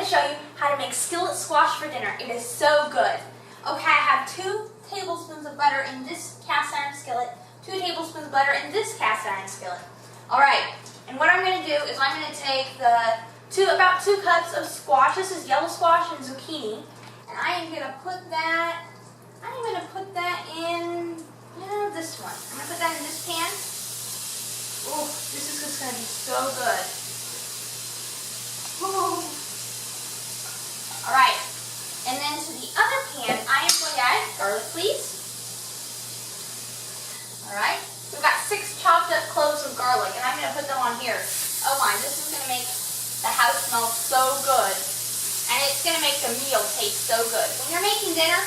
to show you how to make skillet squash for dinner. It is so good. Okay, I have 2 tablespoons of butter in this cast iron skillet, 2 tablespoons of butter in this cast iron skillet. Alright, and what I'm going to do is I'm going to take about 2 cups of squash. This is yellow squash and zucchini. And I am going to put that, in, this one. I'm going to put that in this pan. Oh, this is just going to be so good. Alright, and then to the other pan, I am going to add garlic, please. Alright, we've got 6 chopped up cloves of garlic, and I'm going to put them on here. Oh my, this is going to make the house smell so good. And it's going to make the meal taste so good. When you're making dinner,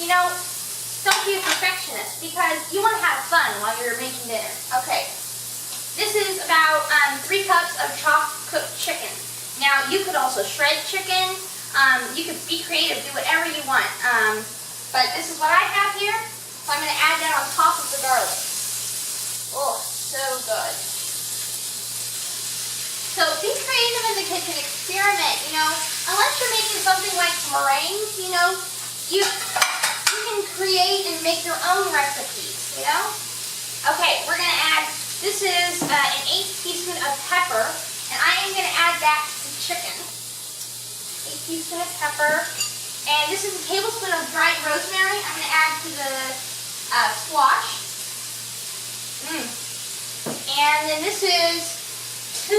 don't be a perfectionist, because you want to have fun while you're making dinner. Okay, this is about 3 cups of chopped cooked chicken. Now, you could also shred chicken. You could be creative, do whatever you want. But this is what I have here. So I'm going to add that on top of the garlic. Oh, so good. So be creative in the kitchen. Experiment. Unless you're making something like meringues, you can create and make your own recipes. Okay, we're going to add. This is an 1/8 teaspoon of pepper, and I am going to add that to the chicken. 1 teaspoon of pepper, and this is a tablespoon of dried rosemary. I'm going to add to the squash. And then this is 2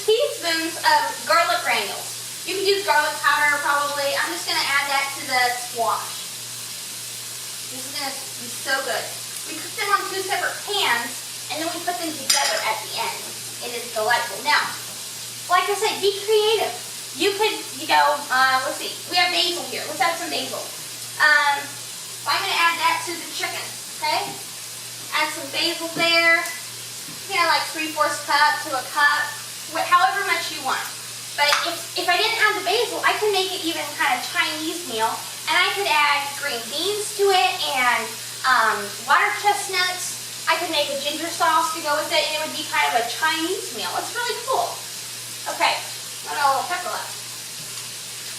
teaspoons of garlic granules. You could use garlic powder probably. I'm just going to add that to the squash. This is going to be so good. We cook them on 2 separate pans, and then we put them together at the end. It is delightful. Now, like I said, be creative. You could, let's see. We have basil here. Let's add some basil. So I'm going to add that to the chicken, okay? Add some basil there. Like 3/4 cup to a cup, however much you want. But if I didn't add the basil, I could make it even kind of Chinese meal, and I could add green beans to it and water chestnuts. I could make a ginger sauce to go with it, and it would be kind of a Chinese meal. It's really cool. Okay, I got a little pepper left.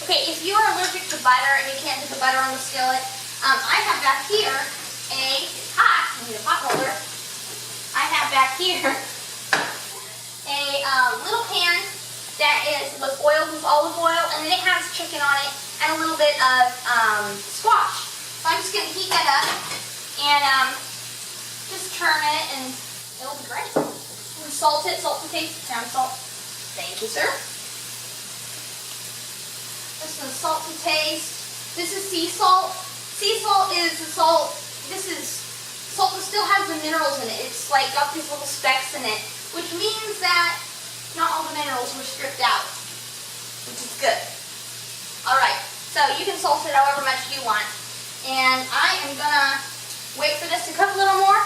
Okay, if you are allergic to butter and you can't put the butter on the skillet, I have back here it's hot. I need a pot holder. I have back here a little pan that was oiled with olive oil, and then it has chicken on it and a little bit of squash. So I'm just going to heat that up and just turn it, and it'll be great. And salt it, salt to taste, ground salt. Thank you, sir. Just some salt to taste. This is sea salt. Sea salt is the salt. This is salt that still has the minerals in it. It's like got these little specks in it, which means that not all the minerals were stripped out, which is good. Alright, so you can salt it however much you want. And I am going to wait for this to cook a little more,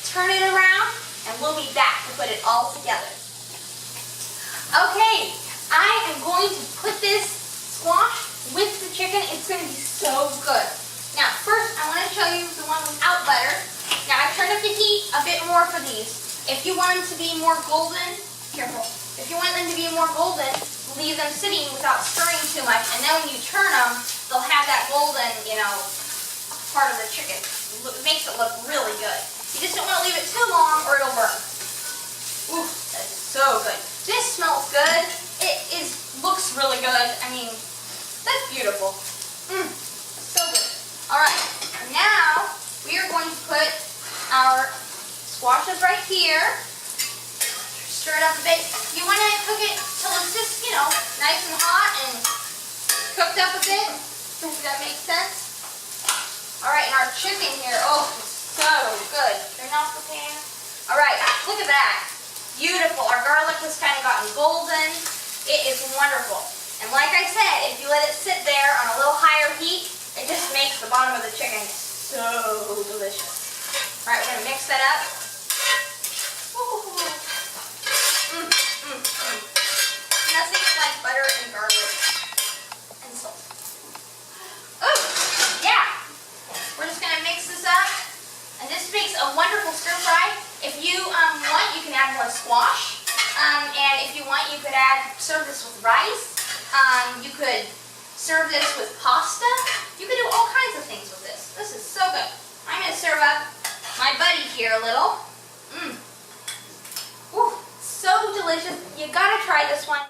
turn it around, and we'll be back to put it all together. Okay, I am going to put this squash with the chicken. It's going to be so good. Now, first, I want to show you the one without butter. Now, I've turned up the heat a bit more for these. If you want them to be more golden, careful. If you want them to be more golden, leave them sitting without stirring too much. And then when you turn them, they'll have that golden, part of the chicken. It makes it look really good. You just don't want to leave it too long or it'll burn. Ooh, that is so good. This smells good. It looks really good. I mean, that's beautiful. So good. Alright, now we are going to put our squashes right here. Stir it up a bit. You want to cook it till it's just, nice and hot and cooked up a bit. Does that make sense? Alright, and our chicken here, oh, it's so good. Turn off the pan. Alright, look at that. Beautiful. Our garlic has kind of gotten golden. It is wonderful. And like I said, if you let it sit there on a little higher heat, it just makes the bottom of the chicken so delicious. Alright, we're going to mix that up. Nothing like butter and garlic and salt. Oh, yeah. We're just going to mix this up. And this makes a wonderful stir fry. If you want, you can add more squash. And if you want, you could serve this with rice. You could serve this with pasta. You could do all kinds of things with this. This is so good. I'm going to serve up my buddy here a little. Ooh, so delicious. You gotta try this one.